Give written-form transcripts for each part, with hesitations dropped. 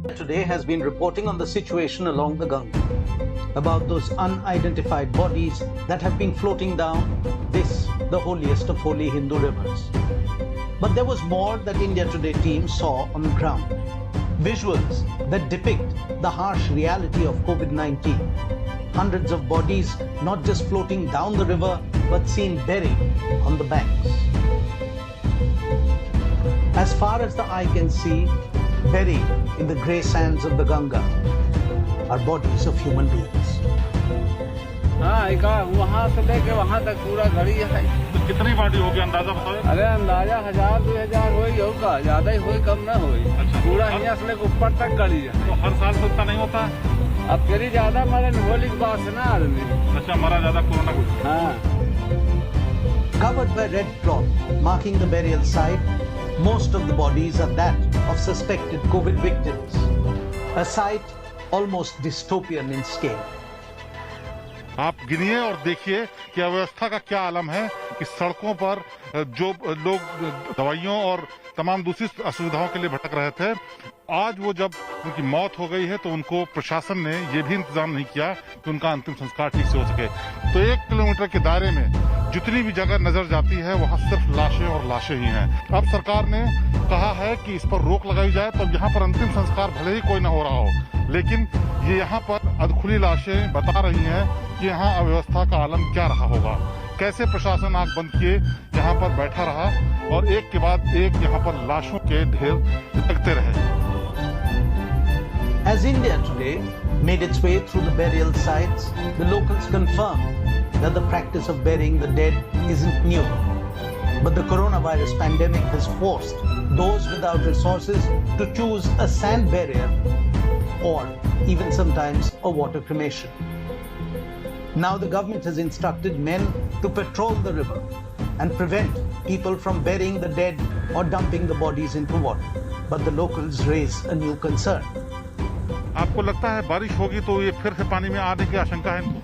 Today has been reporting on the situation along the Ganga, about those unidentified bodies that have been floating down this, the holiest of holy Hindu rivers. But there was more that India Today team saw on the ground. Visuals that depict the harsh reality of COVID-19. Hundreds of bodies not just floating down the river, but seen buried on the banks. As far as the eye can see, buried in the grey sands of the Ganga are bodies of human beings. हाँ वहाँ से लेके वहाँ तक पूरा घड़ी है। तो कितनी बॉडी होगी अंदाजा बताओ? अरे अंदाजा 1000-2000 होई होगा, ज्यादा ही होई कम ना होई। अच्छा, पूरा यहाँ से लेके ऊपर तक घड़ी है। तो हर साल तो उतना नहीं होता? अब करी ज्यादा मरे होली के बाद से ना आदमी। अच्छा, मरा ज्यादा कोरोना को। हाँ। Covered by red cloth marking the burial site, most of the bodies are that of suspected COVID victims. A sight almost dystopian in scale. आप गिनिए और देखिए कि अव्यवस्था का क्या आलम है कि सड़कों पर जो लोग दवाइयों और तमाम दूसरी असुविधाओं के लिए भटक रहे थे, आज वो जब उनकी मौत हो गई है तो उनको प्रशासन ने ये भी इंतजाम नहीं किया कि उनका अंतिम संस्कार ठीक से हो सके। तो 1 किलोमीटर के दायरे में जितनी भी जगह नजर जाती है वहाँ सिर्फ लाशें और लाशें ही हैं। अब सरकार ने कहा है कि इस पर रोक लगाई जाए, तो यहाँ पर अंतिम संस्कार भले ही कोई न हो रहा हो, लेकिन ये यहाँ पर अधखुली लाशें बता रही हैं कि यहाँ अव्यवस्था का आलम क्या रहा होगा। कैसे प्रशासन आंख बंद किए यहाँ पर बैठा रहा और एक के बाद एक यहाँ पर लाशों के ढेर लगते रहे। As India Today made its way through the burial sites, the locals confirmed that the practice of burying the dead isn't new. But the coronavirus pandemic has forced those without resources to choose a sand burial or even sometimes a water cremation. Now the government has instructed men to patrol the river and prevent people from burying the dead or dumping the bodies into water. But the locals raise a new concern. आपको लगता है बारिश होगी तो ये फिर से पानी में आने की आशंका है इनको?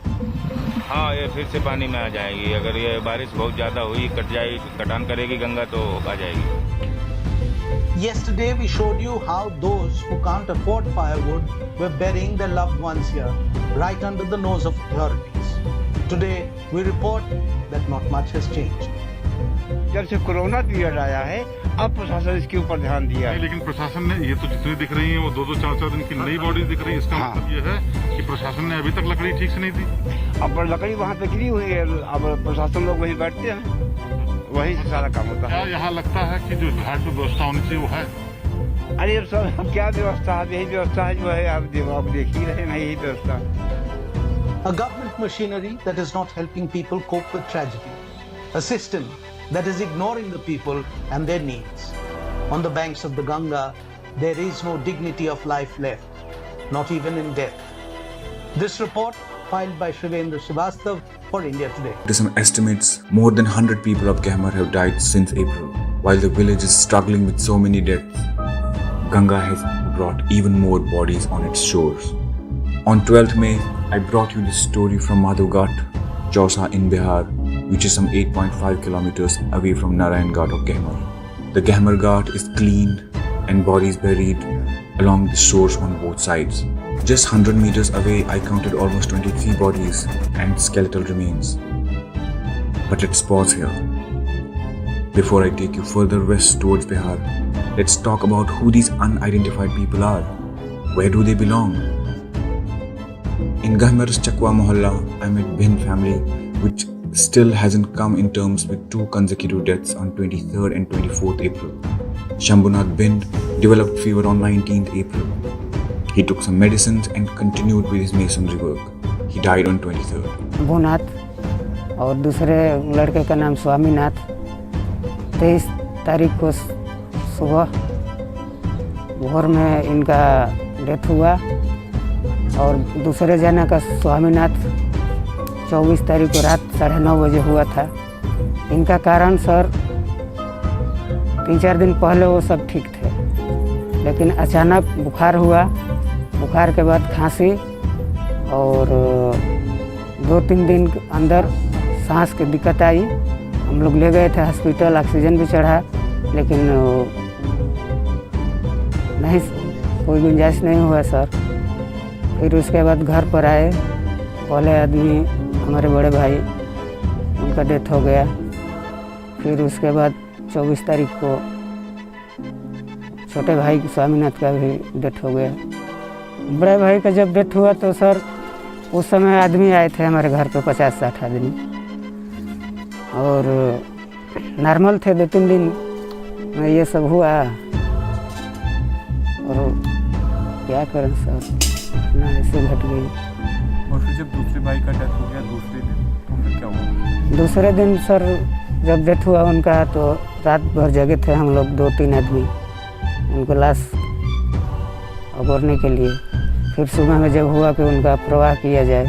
हाँ, ये फिर से पानी में आ जाएगी। अगर ये बारिश बहुत ज्यादा हुई, कटान करेगी गंगा तो आ जाएगी। Yesterday we showed you how those who can't afford firewood were burying their loved ones here, right under the nose of authorities. Today we report that not much has changed. जब से कोरोना पीरियड आया है, अब प्रशासन इसके ऊपर ध्यान दिया है। लेकिन प्रशासन ने ये तो जितनी दिख रही हैं वो 2-2, 4-4 दिन की नई बॉडी दिख रही है। इसका मतलब ये है कि प्रशासन ने अभी तक लकड़ी ठीक से नहीं दी। अब लकड़ी वहाँ पे गिरी हुई है, अब प्रशासन लोग वहीं बैठते हैं, वहीं से सारा काम होता है। यहाँ लगता है कि जो घाट पर व्यवस्था होनी चाहिए वो है? अरे सब क्या व्यवस्था है? यही व्यवस्था है जो है, आप देख ही रहे हैं, यही व्यवस्था। A government machinery that is not helping people cope with tragedy. A system that is ignoring the people and their needs. On the banks of the Ganga, there is no dignity of life left, not even in death. This report filed by Shrivendra Srivastav for India Today. To some estimates, more than 100 people of Gehmar have died since April. While the village is struggling with so many deaths, Ganga has brought even more bodies on its shores. On 12th May, I brought you this story from Madhughat, Chausa in Bihar, which is some 8.5 kilometers away from Narayan Ghat of Gehmar. The Gehmar Ghat is cleaned and bodies buried along the shores on both sides. Just 100 meters away, I counted almost 23 bodies and skeletal remains. But let's pause here. Before I take you further west towards Bihar, let's talk about who these unidentified people are. Where do they belong? In Gehmar's Chakwa Mohalla, I met Bhind family, which still hasn't come in terms with 2 consecutive deaths on 23rd and 24th April. Shambhunath Bhind developed fever on 19th April. He took some medicines and continued with his masonry work. He died on 23rd. Shambhunath और दूसरे लड़के का नाम स्वामीनाथ 23 तारीख को सुबह भोर में इनका डेथ हुआ और दूसरे जना का स्वामीनाथ 24 तारीख को रात 9:30 बजे हुआ था। इनका कारण सर 3-4 दिन पहले वो सब ठीक थे, लेकिन अचानक बुखार हुआ। बुखार के बाद खांसी और 2-3 दिन के अंदर सांस की दिक्कत आई। हम लोग ले गए थे हॉस्पिटल, ऑक्सीजन भी चढ़ा, लेकिन नहीं कोई गुंजाइश नहीं हुआ सर। फिर उसके बाद घर पर आए, पहले आदमी हमारे बड़े भाई, उनका डेथ हो गया। फिर उसके बाद 24 तारीख को छोटे भाई स्वामीनाथ का भी डेथ हो गया। बड़े भाई का जब डेथ हुआ तो सर उस समय आदमी आए थे हमारे घर पे 50-60 आदमी, और नॉर्मल थे। 2-3 दिन में ये सब हुआ, और क्या करें सर, इतना ऐसे घट गई। और फिर जब दूसरे भाई का डेथ हो गया दूसरे दिन, तो फिर क्या हुआ? दूसरे दिन सर जब डेथ हुआ उनका, तो रात भर जगे थे हम लोग 2-3 आदमी उनको लाश अगोरने के लिए। फिर सुबह में जब हुआ कि उनका प्रवाह किया जाए,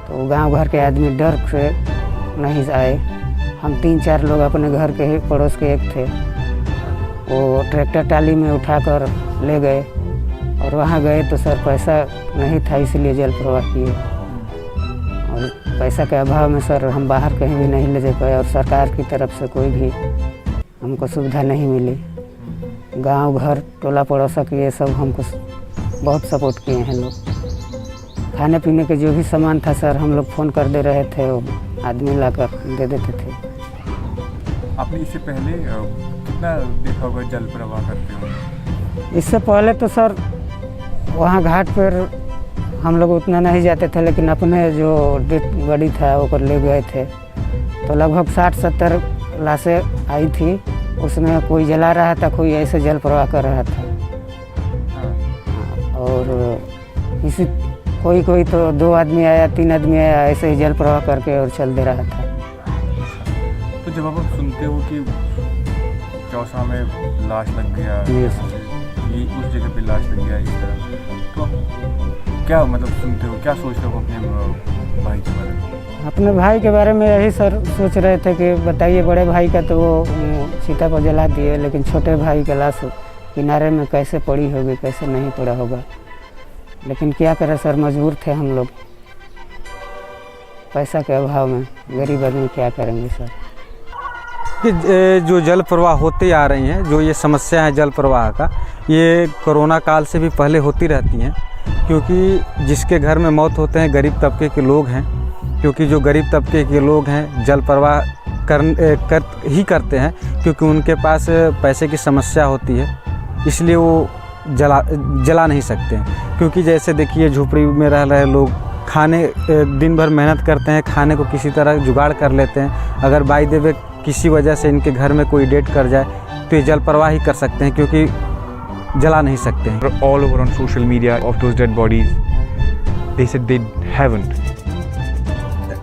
तो गांव घर के आदमी डर से नहीं आए। हम 3-4 लोग अपने घर के ही पड़ोस के एक थे, वो ट्रैक्टर टाली में उठाकर ले गए, और वहाँ गए तो सर पैसा नहीं था, इसलिए जल प्रवाह किए। और पैसा के अभाव में सर हम बाहर कहीं भी नहीं ले जा पाए, और सरकार की तरफ से कोई भी हमको सुविधा नहीं मिली। गांव घर टोला पड़ोसा के ये सब हमको बहुत सपोर्ट किए हैं लोग। खाने पीने के जो भी सामान था सर हम लोग फ़ोन कर दे रहे थे, वो आदमी लाकर दे देते थे। आपने इससे पहले कितना देखा होगा जल प्रवाह करते हुए? इससे पहले तो सर वहाँ घाट पर हम लोग उतना नहीं जाते थे, लेकिन अपने जो डेथ बॉडी था वो कर ले गए थे, तो लगभग 60-70 लाशें आई थी। उसमें कोई जला रहा था, कोई ऐसे जल प्रवाह कर रहा था। और इसी कोई तो 2 आदमी आया, 3 आदमी आया, ऐसे ही जल प्रवाह करके और चल दे रहा था। तो जब आप सुनते हो कि चौसा में लाश लग गया, ये उस जगह पे लाश लग गया इस तरह, तो क्या मतलब सुनते हो, क्या सोचते हो अपने भाई के बारे में? अपने भाई के बारे में यही सर सोच रहे थे कि बताइए, बड़े भाई का तो वो चिता पर जला दिए, लेकिन छोटे भाई का लाश किनारे में कैसे पड़ी होगी, कैसे नहीं पड़ा होगा। लेकिन क्या करें सर, मजबूर थे हम लोग, पैसा के अभाव में। गरीब आदमी क्या करेंगे सर। कि जो जल प्रवाह होते आ रही हैं, जो ये समस्या है जल प्रवाह का, ये कोरोना काल से भी पहले होती रहती हैं, क्योंकि जिसके घर में मौत होते हैं गरीब तबके के लोग हैं। क्योंकि जो गरीब तबके के लोग हैं जल प्रवाह करते हैं, क्योंकि उनके पास पैसे की समस्या होती है, इसलिए वो जला नहीं सकते हैं। क्योंकि जैसे देखिए झोपड़ी में रह रहे लोग खाने दिन भर मेहनत करते हैं, खाने को किसी तरह जुगाड़ कर लेते हैं। अगर बाय द वे किसी वजह से इनके घर में कोई डेथ कर जाए तो ये जल प्रवाह ही कर सकते हैं, क्योंकि जला नहीं सकते हैं। All over on social media of those dead bodies, they said they haven't.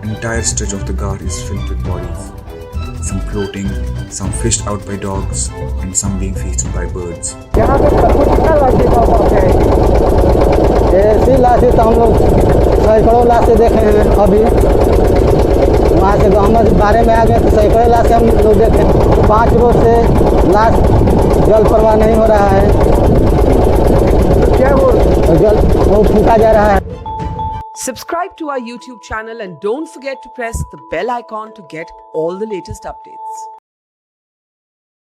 The entire stretch of the Ghar is filled with bodies. Some floating, some fished out by dogs, and some being feasted by birds. यहाँ पे कितना लाशें का पहुँचे हैं? ऐसी लाशें तो हम लोग सैकड़ों लाशें देखे हैं। अभी वहाँ से गहमद बारे में आ गए तो सैकड़ों लाशें हम लोग देखे। 5 रोज से लाश जल प्रवाह नहीं हो रहा है, तो क्या वो जल वो फूका जा रहा है। Subscribe to our YouTube channel and don't forget to press the bell icon to get all the latest updates.